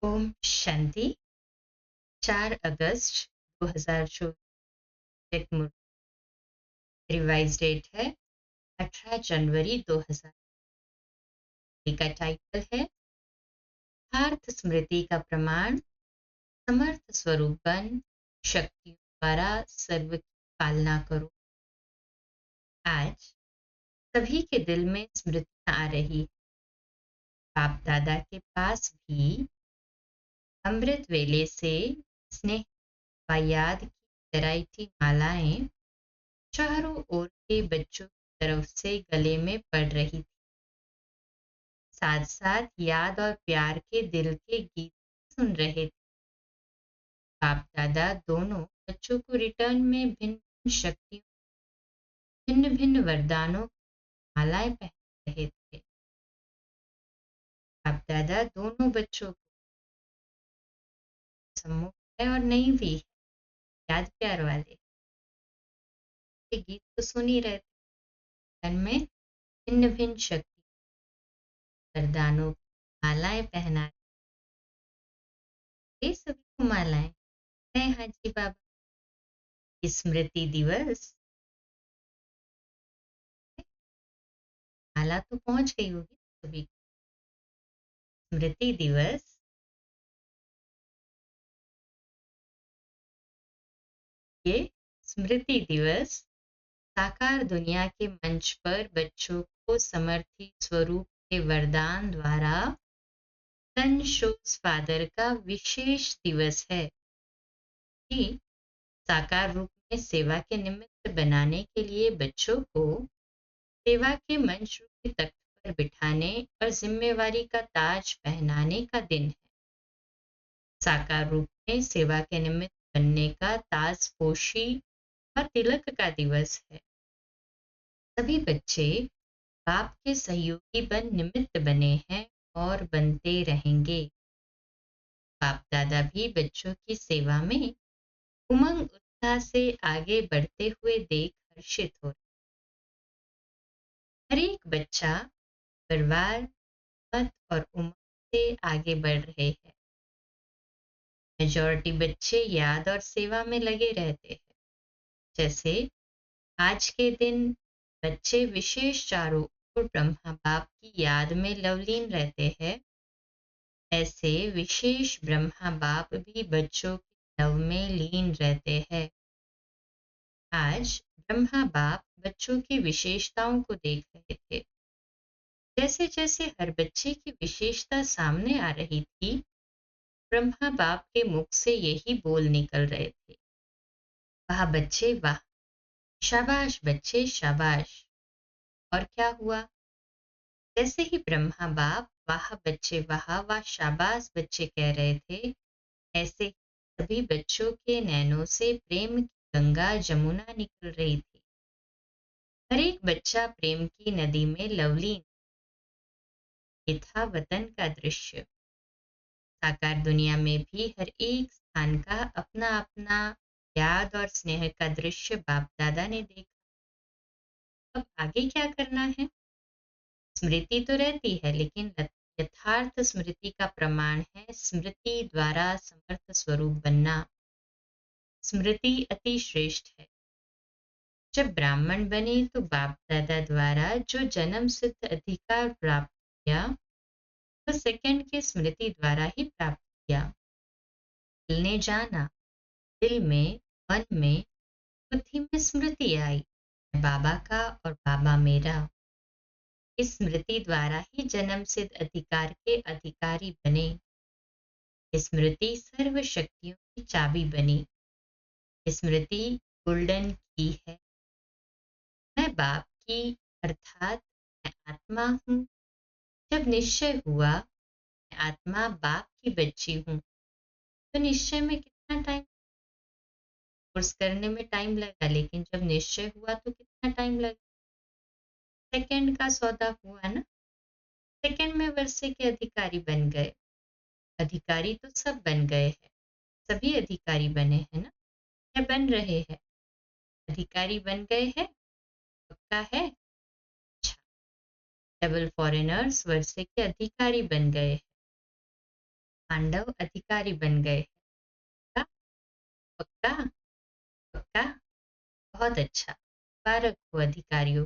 ओम शांति। 4 अगस्त 2024 revise date है 18 जनवरी 2000। का title है यथार्थ स्मृति का प्रमाण, समर्थ स्वरूप बन, शक्तियों द्वारा सर्व की पालना करो। आज सभी के दिल में स्मृतियां आ रही। बाप दादा के पास भी अमृत वेले से स्नेह व याद की जराई थी मालाएं चारों ओर के बच्चों की तरफ से गले में पड़ रही थी। साथ साथ याद और प्यार के दिल के गीत सुन रहे थे। बाप दादा दोनों बच्चों को रिटर्न में भिन्न भिन्न शक्तियों, भिन्न भिन्न वरदानों की मालाएं पहना रहे थे। बाप दादा दोनों बच्चों को सम्मुख है और नहीं भी है, याद प्यार वाले ये गीत तो सुन ही रहे थे। तन में भिन्न भिन्न शक्ति वरदानों की मालाएं पहना ये सभी को मालाएं है। हाजी बाबा स्मृति दिवस माला तो पहुंच गई होगी सभी। स्मृति दिवस ये स्मृति दिवस साकार दुनिया के मंच पर बच्चों को समर्थी स्वरूप के वरदान द्वारा सन शोज फादर का विशेष दिवस है कि साकार रूप में सेवा के निमित्त बनाने के लिए बच्चों को सेवा के मंच रूपी तख्त पर बिठाने और जिम्मेवारी का ताज पहनाने का दिन है। साकार रूप में सेवा के निमित्त बनने का ताजपोशी और तिलक का दिवस है। सभी बच्चे बाप के सहयोगी बन निमित्त बने हैं और बनते रहेंगे। बाप दादा भी बच्चों की सेवा में उमंग उत्साह से आगे बढ़ते हुए देख हर्षित हो रहे। हर एक बच्चा परिवार मत और उमंग से आगे बढ़ रहे हैं। मेजॉरिटी बच्चे याद और सेवा में लगे रहते हैं। जैसे आज के दिन बच्चे विशेष चारों ओर ब्रह्मा बाप की याद में लवलीन रहते हैं, ऐसे विशेष ब्रह्मा बाप भी बच्चों के लव में लीन रहते हैं। आज ब्रह्मा बाप बच्चों की विशेषताओं को देख रहे थे। जैसे जैसे हर बच्चे की विशेषता सामने आ रही थी, ब्रह्मा बाप के मुख से यही बोल निकल रहे थे, वाह बच्चे वाह, शाबाश बच्चे शाबाश। और क्या हुआ? जैसे ही ब्रह्मा बाप वाह बच्चे वाह वाह शाबाश बच्चे कह रहे थे, ऐसे सभी बच्चों के नैनों से प्रेम की गंगा जमुना निकल रही थी। हर एक बच्चा प्रेम की नदी में लवलीन। ये था वतन का दृश्य। साकार दुनिया में भी हर एक स्थान का अपना अपना याद और स्नेह का दृश्य बाप दादा ने देखा। अब आगे क्या करना है? स्मृति तो रहती है, लेकिन यथार्थ स्मृति का प्रमाण है स्मृति द्वारा समर्थ स्वरूप बनना। स्मृति अति श्रेष्ठ है। जब ब्राह्मण बने तो बाप दादा द्वारा जो जन्म सिद्ध अधिकार प्राप्त किया, तो सेकंड की स्मृति द्वारा ही प्राप्त किया। दिल ने जाना, दिल में, मन में, बुद्धि में स्मृति आई, बाबा का और बाबा मेरा। इस स्मृति द्वारा ही जन्म सिद्ध अधिकार के अधिकारी बने। स्मृति सर्व शक्तियों की चाबी बनी। स्मृति गोल्डन की है। मैं बाप की अर्थात मैं आत्मा हूँ। जब निश्चय हुआ मैं आत्मा बाप की बच्ची हूँ, तो निश्चय में कितना टाइम, कोर्स करने में टाइम लगा, लेकिन जब निश्चय हुआ तो कितना टाइम लगा? सेकंड का सौदा हुआ ना। सेकंड में वर्षे के अधिकारी बन गए। अधिकारी तो सब बन गए हैं, सभी अधिकारी बने हैं ना, या बन रहे हैं? अधिकारी बन गए हैं, पक्का है? डबल फॉरेनर्स वर्षे के अधिकारी बन गए हैं। पांडव अधिकारी बन गए। पक्का? पक्का? पक्का? बहुत अच्छा। मुबारक हो अधिकारियों।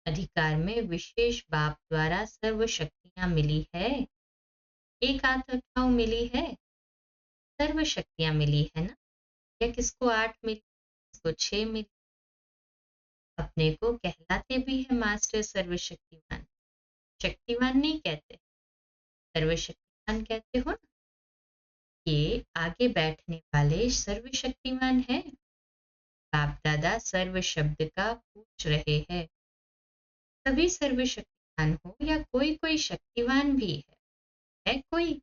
अधिकार में विशेष बाप द्वारा सर्व शक्तियां मिली है। एक हाथ उठाओ, मिली है? सर्व शक्तियां मिली है ना? या किसको 8 मिली, किसको 6 मिली? अपने को कहलाते भी है मास्टर सर्वशक्तिमान। शक्तिमान नहीं कहते, सर्वशक्तिमान कहते हो ना। ये आगे बैठने वाले सर्वशक्तिमान है। बाप दादा सर्व शब्द का पूछ रहे हैं। सभी सर्वशक्तिमान हो या कोई कोई शक्तिवान भी है कोई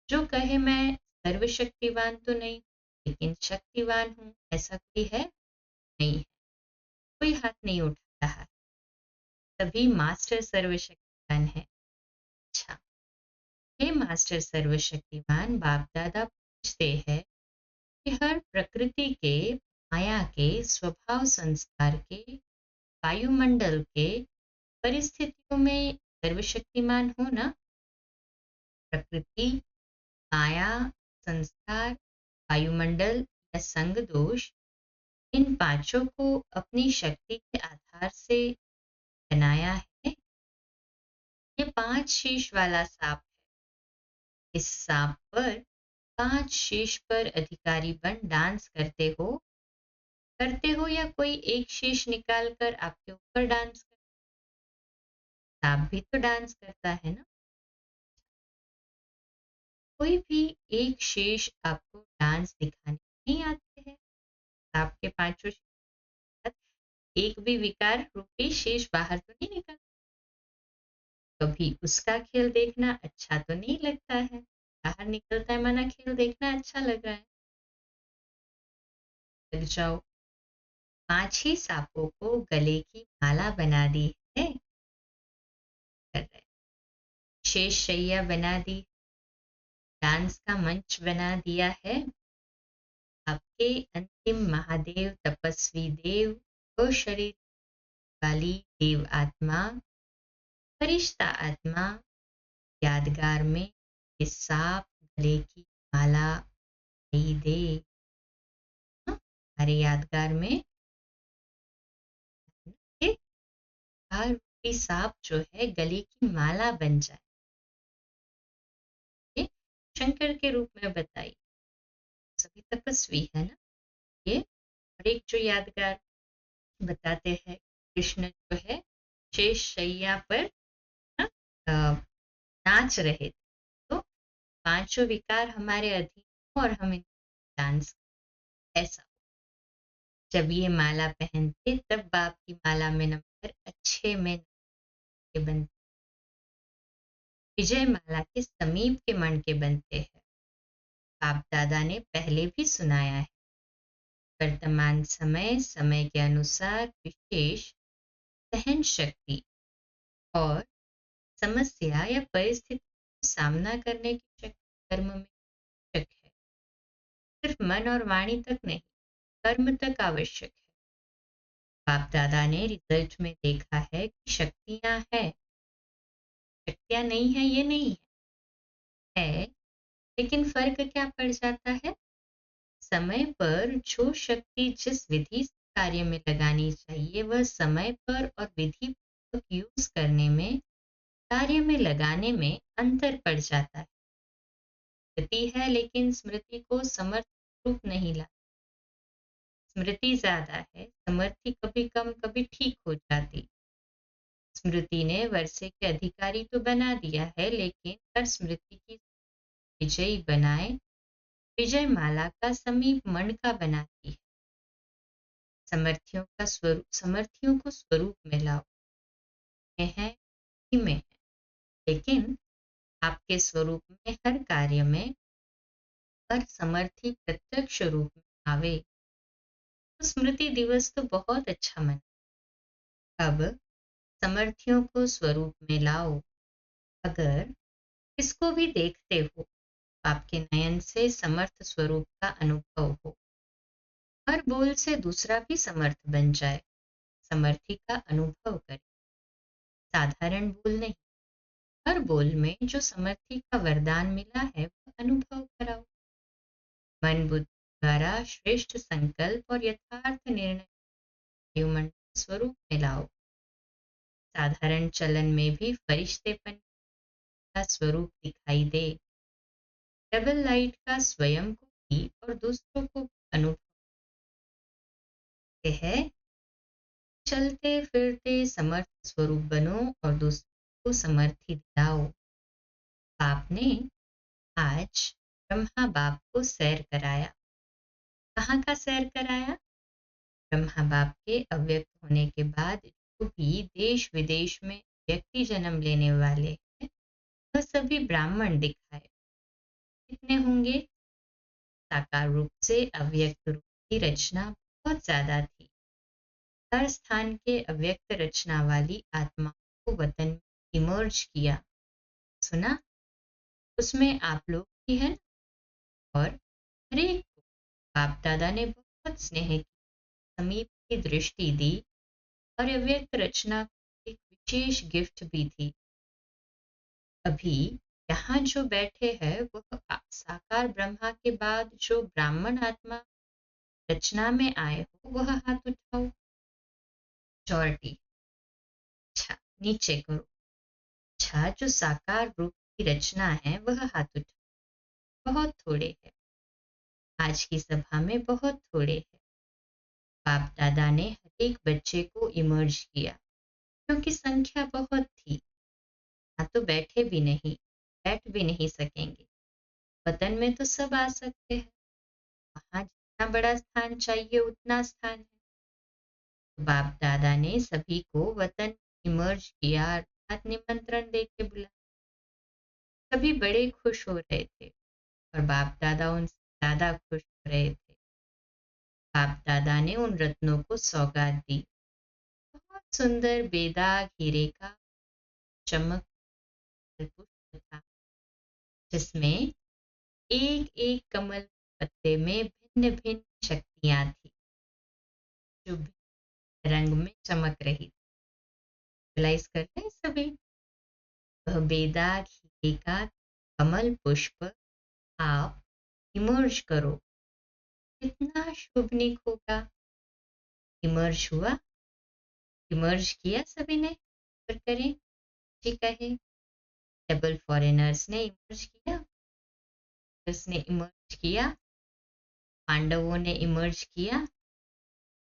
जो कहे मैं सर्वशक्तिवान तो नहीं लेकिन शक्तिवान हूं, ऐसा कोई है? नहीं है। कोई हाथ नहीं उठा रहा है। सभी मास्टर सर्वशक्तिवान है। अच्छा, हे मास्टर सर्वशक्तिवान, बाप दादा पूछते हैं कि हर प्रकृति के, माया के, स्वभाव संस्कार के, वायुमंडल के परिस्थितियों में सर्वशक्तिमान हो ना? प्रकृति, माया, संस्कार, वायुमंडल या संग दोष, इन पांचों को अपनी शक्ति के आधार से बनाया है। ये 5 शीश वाला सांप है। इस सांप पर 5 शीश पर अधिकारी बन डांस करते हो या कोई एक शीश निकाल कर आपके ऊपर डांस कर? सांप भी तो डांस करता है ना। कोई भी एक शीश आपको डांस दिखाने नहीं आते हैं। आपके पांचों शीश, एक भी विकार रूपी शेष बाहर तो नहीं निकलता। कभी उसका खेल देखना अच्छा तो नहीं लगता है। बाहर निकलता है माना खेल देखना अच्छा लग रहा है। लग जाओ। 5 ही सांपों को गले की माला बना दी है। कर रहे, शेष शैया बना दी, डांस का मंच बना दिया है। आपके अंतिम महादेव तपस्वी देव को शरीर वाली देव आत्मा, फरिश्ता आत्मा यादगार में इस सांप गले की माला दे। हमारे यादगार में ये रूपी सांप जो है गले की माला बन जाए। ये शंकर के रूप में बताई, सभी तपस्वी है ना ये। और एक जो यादगार बताते हैं, कृष्ण जो है शेष शैया पर ना, नाच रहे थे। तो पांचों विकार हमारे अधीन और हम डांस, ऐसा। जब ये माला पहनते तब बाप की माला में नमकर अच्छे में बनते, विजय माला के समीप के मन के बनते हैं। बाप दादा ने पहले भी सुनाया है, वर्तमान समय के अनुसार विशेष सहन शक्ति और समस्या या परिस्थिति का सामना करने की शक्ति कर्म में आवश्यक है। सिर्फ मन और वाणी तक नहीं, कर्म तक आवश्यक है। बाप दादा ने रिसर्च में देखा है कि शक्तियां हैं, शक्तियां नहीं है ये नहीं है, लेकिन फर्क क्या पड़ जाता है? समय पर जो शक्ति जिस विधि से कार्य में लगानी चाहिए वह समय पर और विधि पूर्वक यूज करने में, कार्य में लगाने में अंतर पड़ जाता है। स्मृति है लेकिन स्मृति को समर्थ रूप नहीं ला। स्मृति ज्यादा है, समर्थी कभी कम कभी ठीक हो जाती। स्मृति ने वर्षे के अधिकारी तो बना दिया है, लेकिन हर स्मृति की विजयी बनाए, विजय माला का समीप मन का बनाती है। समर्थियों को स्वरूप में लाओ। में है ही में है, लेकिन आपके स्वरूप में हर कार्य में हर समर्थी प्रत्यक्ष रूप में आवे। तो स्मृति दिवस तो बहुत अच्छा मना। अब समर्थियों को स्वरूप में लाओ। अगर किसको भी देखते हो, आपके नयन से समर्थ स्वरूप का अनुभव हो। हर बोल से दूसरा भी समर्थ बन जाए, समर्थी का अनुभव करे। साधारण बोल नहीं, हर बोल में जो समर्थी का वरदान मिला है वो अनुभव कराओ। मन बुद्धि द्वारा श्रेष्ठ संकल्प और यथार्थ निर्णय वायुमंडल स्वरूप में लाओ। साधारण चलन में भी फरिश्तेपन का स्वरूप दिखाई दे। डबल लाइट का स्वयं को भी और दूसरों को अनुभव है। चलते फिरते समर्थ स्वरूप बनो और दूसरों को समर्थी दिलाओ। आपने आज ब्रह्मा बाप को सैर कराया। कहाँ का सैर कराया? ब्रह्मा बाप के अव्यक्त होने के बाद जो भी देश विदेश में व्यक्ति जन्म लेने वाले हैं वह सभी ब्राह्मण दिखाए। कितने होंगे? साकार रूप से अव्यक्त रूप की रचना बहुत ज्यादा थी। हर स्थान के अव्यक्त रचना वाली आत्मा को वतन में इमर्ज किया। सुना? उसमें आप लोग भी हैं और हरेक को बाप दादा ने बहुत स्नेह की, समीप की दृष्टि दी और अव्यक्त रचना को एक विशेष गिफ्ट भी थी। अभी यहाँ जो बैठे हैं वह साकार ब्रह्मा के बाद जो ब्राह्मण आत्मा रचना में आए हो वह हाथ उठाओ। चौरटी। अच्छा, नीचे करो। अच्छा, जो साकार रूप की रचना है वह हाथ उठाओ। बहुत थोड़े हैं, आज की सभा में बहुत थोड़े हैं। बाप दादा ने हर एक बच्चे को इमर्ज किया क्योंकि संख्या बहुत थी। यहाँ तो बैठे भी नहीं, बैठ भी नहीं सकेंगे। वतन में तो सब आ सकते हैं, वहां जितना बड़ा स्थान चाहिए उतना स्थान है। तो बाप दादा ने सभी को वतन इमर्ज किया अर्थात निमंत्रण दे के बुलाया। सभी बड़े खुश हो रहे थे और बाप दादा उनसे ज्यादा खुश हो रहे थे। बाप दादा ने उन रत्नों को सौगात दी। बहुत सुंदर बेदाग हीरे का चमक पुष्प था जिसमें एक एक कमल पत्ते में भिन्न भिन्न शक्तियां थी जो रंग में चमक रही थी। रियलाइज करते हैं सभी? वह बेदाग हीरे का कमल पुष्प आप इमर्ज करो, कितना शुभनिक होगा। इमर्ज हुआ? इमर्ज किया सभी ने? पर करें जी कहे। डबल फॉरेनर्स ने इमर्ज किया, उसने इमर्ज किया, पांडवों ने इमर्ज किया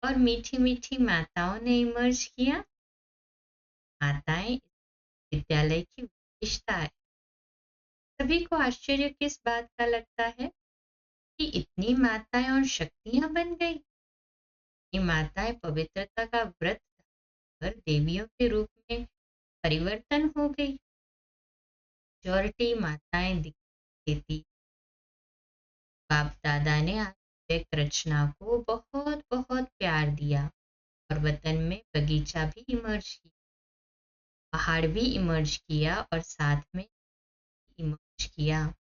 और मीठी मीठी माताओं ने इमर्ज किया। माताएं विद्यालय की विशेषता है। सभी को आश्चर्य किस बात का लगता है कि इतनी माताएं और शक्तियां बन गई। ये माताएं पवित्रता का व्रत कर देवियों के रूप में परिवर्तन हो गई। मेजॉरिटी माताएं देती। बाप दादा ने एक रचना को बहुत बहुत प्यार दिया और वतन में बगीचा भी इमर्ज किया, पहाड़ भी इमर्ज किया और साथ में इमर्ज किया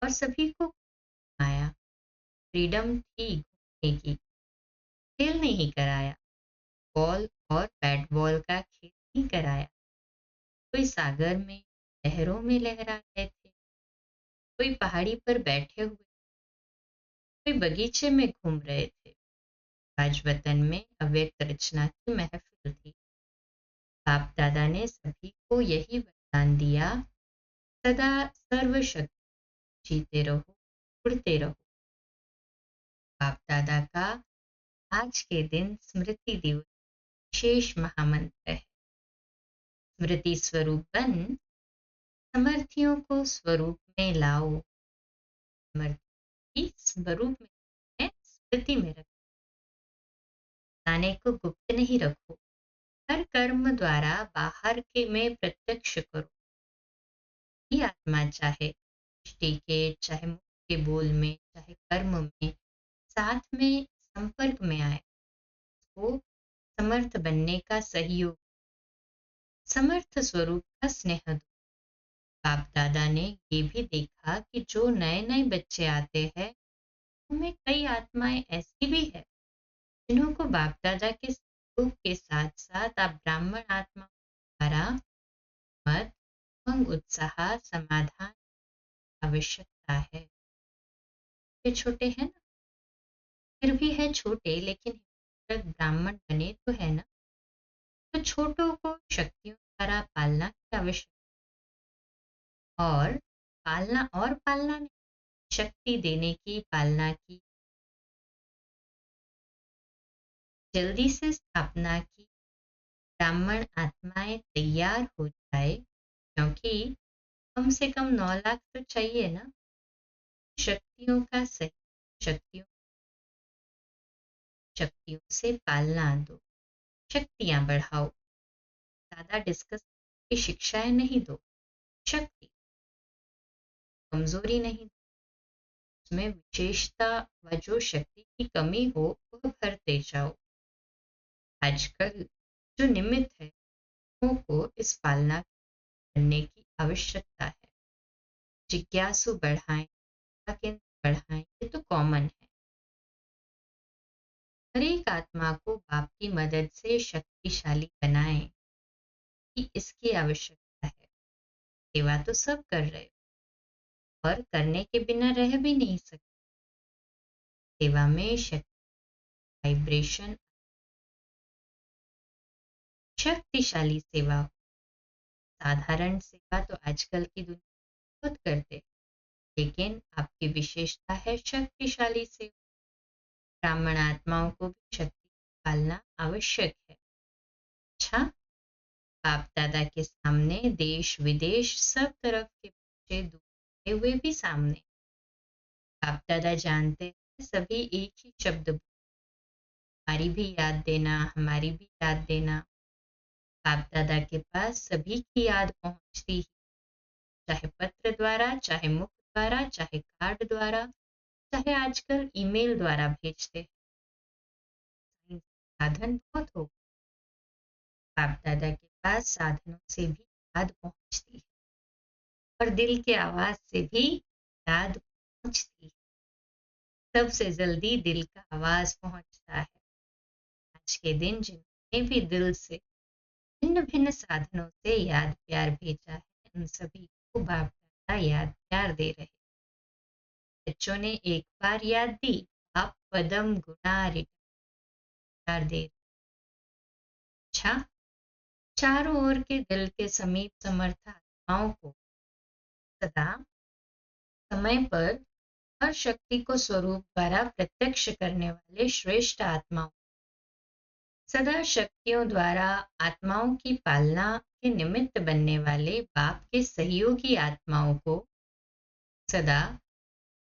और सभी को घुमाया। फ्रीडम थी घूमने की, खेल नहीं कराया। बॉल और बैट बॉल का खेल नहीं कराया। कोई सागर में लहरों में लहरा रहे थे, कोई पहाड़ी पर बैठे हुए, कोई बगीचे में घूम रहे थे। आज वतन में अव्यक्त रचना की महफिल थी। बाप दादा ने सभी को यही वरदान दिया, सदा सर्वशक्ति जीते रहो, उड़ते रहो। बाप दादा का आज के दिन स्मृति दिवस विशेष महामंत्र है। स्मृति स्वरूप बन समर्थियों को स्वरूप में लाओ। समर्थी स्वरूप में है, स्मृति में रखो। जाने को गुप्त नहीं रखो। हर कर्म द्वारा बाहर के में प्रत्यक्ष करो। ही आत्मा चाहे दृष्टि के, चाहे मुख के बोल में, चाहे कर्म में, साथ में संपर्क में आए, वो समर्थ बनने का सहयोग, समर्थ स्वरूप का स्नेह दो। बाप दादा ने ये भी देखा कि जो नए नए बच्चे आते हैं उनमें कई आत्माएं ऐसी भी है जिन्हों को बाप दादा के स्वरूप के साथ साथ आप ब्राह्मण आत्मा द्वारा मत उमंग, उत्साह, समाधान आवश्यकता है। ये छोटे हैं ना, फिर भी है छोटे, लेकिन ब्राह्मण बने तो है ना। तो छोटों को शक्तियों द्वारा पालना की आवश्यकता, और पालना नहीं, शक्ति देने की, पालना की, जल्दी से स्थापना की। ब्राह्मण आत्माएं तैयार हो जाए, क्योंकि कम से कम 9 लाख तो चाहिए ना। शक्तियों का सही, शक्तियों शक्तियों से पालना दो, शक्तियां बढ़ाओ। ज्यादा डिस्कस की शिक्षाएं नहीं दो, शक्ति, कमजोरी नहीं, उसमें विशेषता व जो शक्ति की कमी हो वह भरते जाओ। आजकल जो निमित्त है को इस पालना करने की आवश्यकता है। जिज्ञासु बढ़ाएं, केंद्र बढ़ाएं, ये तो कॉमन है। हर एक आत्मा को बाप की मदद से शक्तिशाली बनाएं कि इसकी आवश्यकता है। सेवा तो सब कर रहे हो, और करने के बिना रह भी नहीं सकते। सेवा में शक्ति, वाइब्रेशन, शक्तिशाली सेवा। साधारण सेवा तो आजकल की दुनिया बहुत करते, लेकिन आपकी विशेषता है शक्तिशाली सेवा। ब्राह्मण आत्माओं को भी शक्ति पालना आवश्यक है। अच्छा, बाप दादा के सामने देश विदेश सब तरफ के बच्चे दूसरे हुए भी सामने। बाप दादा जानते हैं सभी एक ही शब्द, हमारी भी याद देना, हमारी भी याद देना। बाप दादा के पास सभी की याद पहुंचती है, चाहे पत्र द्वारा, चाहे मुख द्वारा, चाहे कार्ड द्वारा, चाहे आजकल ईमेल द्वारा भेजते हैं। साधन बहुत हो, बाप दादा के पास साधनों से भी याद पहुंचती है, और दिल की आवाज से भी याद पहुंचती है। सबसे जल्दी दिल का आवाज पहुंचता है। आज के दिन जिन्होंने भी दिल से भिन्न भिन्न साधनों से याद प्यार भेजा है, उन सभी को बाप दादा याद प्यार दे रहे। बच्चों ने एक बार याद दी, आप पदम गुना रिटार दे। अच्छा, चारों ओर के दिल के समीप समर्थ आत्माओं को सदा समय पर हर शक्ति को स्वरूप द्वारा प्रत्यक्ष करने वाले श्रेष्ठ आत्माओं, सदा शक्तियों द्वारा आत्माओं की पालना के निमित्त बनने वाले बाप के सहयोगी आत्माओं को, सदा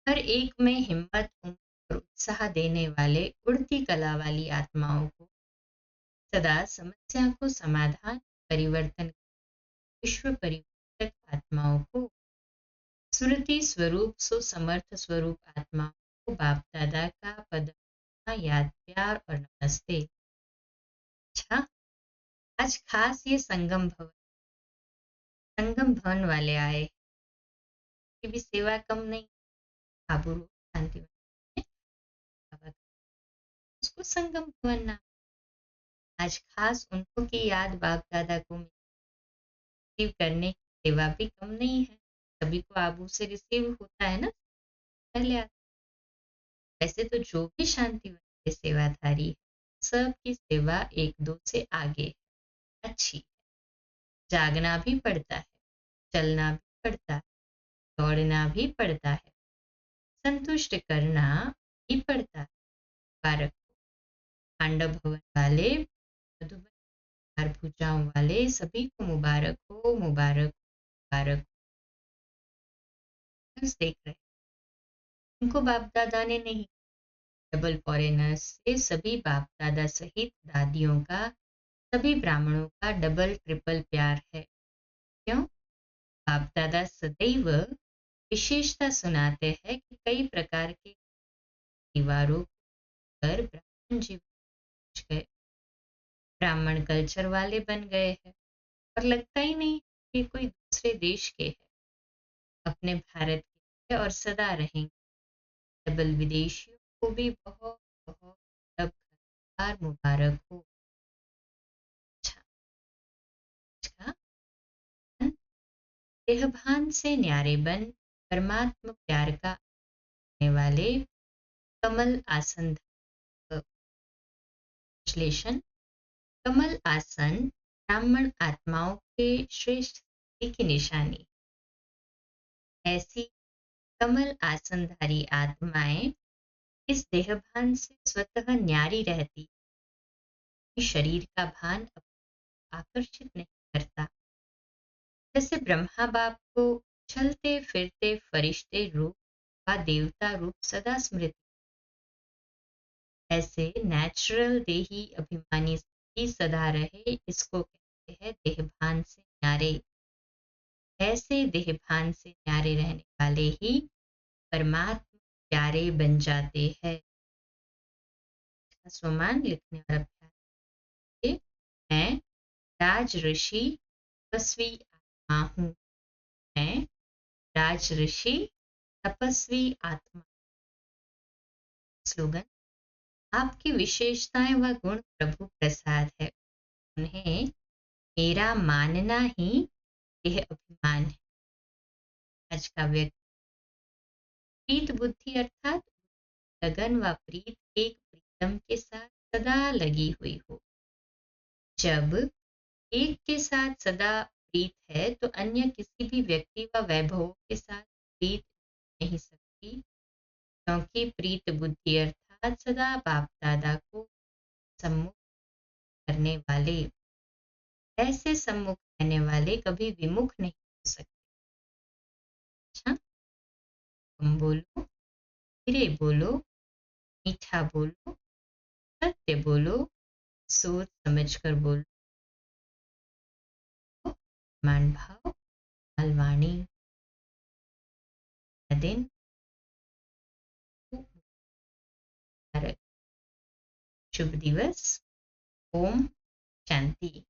हर एक में हिम्मत, उमंग और उत्साह देने वाले उड़ती कला वाली आत्माओं को, सदा समस्या को समाधान, परिवर्तन, विश्व परिवर्तक आत्माओं को, स्मृति स्वरूप सो समर्थ स्वरूप आत्माओं को बाप दादा का पद याद प्यार और नमस्ते। अच्छा, आज खास ये संगम भवन वाले आए कि भी सेवा कम नहीं। बाबू शांति बाबा, उसको संगम भवन नाम। आज खास उनको की याद बाप दादा को रिसीव करने की सेवा भी कम नहीं है। सभी को आबू से रिसीव होता है ना, पहले वैसे तो जो भी शांति के सेवाधारी है, सबकी सेवा एक दो से आगे है, अच्छी। जागना भी पड़ता है, चलना भी पड़ता है, दौड़ना भी पड़ता है, संतुष्ट करना भी पड़ता है। मुबारक हो पांडव भवन वाले, मधुबन भुजाओं वाले, सभी को मुबारक हो, मुबारक, मुबारक। देख रहे, उनको बाप दादा ने नहीं, डबल फॉरेनर्स से सभी बाप दादा सहित दादियों का, सभी ब्राह्मणों का डबल ट्रिपल प्यार है। क्यों? बाप दादा सदैव विशेषता सुनाते हैं कि कई प्रकार के दीवारों पर ब्राह्मण जीवन पहुंच गए, ब्राह्मण कल्चर वाले बन गए हैं, और लगता ही नहीं कि कोई दूसरे देश के है, अपने भारत के और सदा रहेंगे। डबल विदेशियों को भी बहुत बहुत मुबारक हो। अच्छा, अच्छा, देहभान से न्यारे बन परमात्म प्यार का आने वाले कमल आसन विश्लेषण। कमल आसन ब्राह्मण आत्माओं के श्रेष्ठ स्थिति की निशानी। ऐसी कमल आसनधारी आत्माएं इस देहभान से स्वतः न्यारी रहती, शरीर का भान आकर्षित नहीं करता। जैसे ब्रह्मा बाप को चलते फिरते फरिश्ते रूप व देवता रूप सदा स्मृति, ऐसे नेचुरल देही अभिमानी ही सदा रहे, इसको कहते हैं देहभान से न्यारे। ऐसे देहभान से न्यारे रहने वाले ही परमात्मा प्यारे बन जाते हैं। स्वमान लिखने वाला प्यारे, मैं राज ऋषि तपस्वी आत्मा हूँ। मैं राज ऋषि तपस्वी आत्मा। स्लोगन। आपकी विशेषताएं व गुण प्रभु प्रसाद है, उन्हें मेरा मानना ही यह अभिमान है। आज का व्यक्ति प्रीत बुद्धि अर्थात लगन व प्रीत एक प्रीतम के साथ सदा लगी हुई हो। जब एक के साथ सदा प्रीत है तो अन्य किसी भी व्यक्ति व वैभव के साथ प्रीत नहीं सकती, क्योंकि प्रीत बुद्धि अर्थात सदा बाप दादा को सम्मुख करने वाले, ऐसे सम्मुख रहने वाले कभी विमुख नहीं हो सकते। अच्छा, तुम बोलो, धीरे बोलो, मीठा बोलो, सत्य बोलो, सोच समझ कर बोलो, मान भाव अलवाणी। दिन शुभ दिवस। ओम शांति।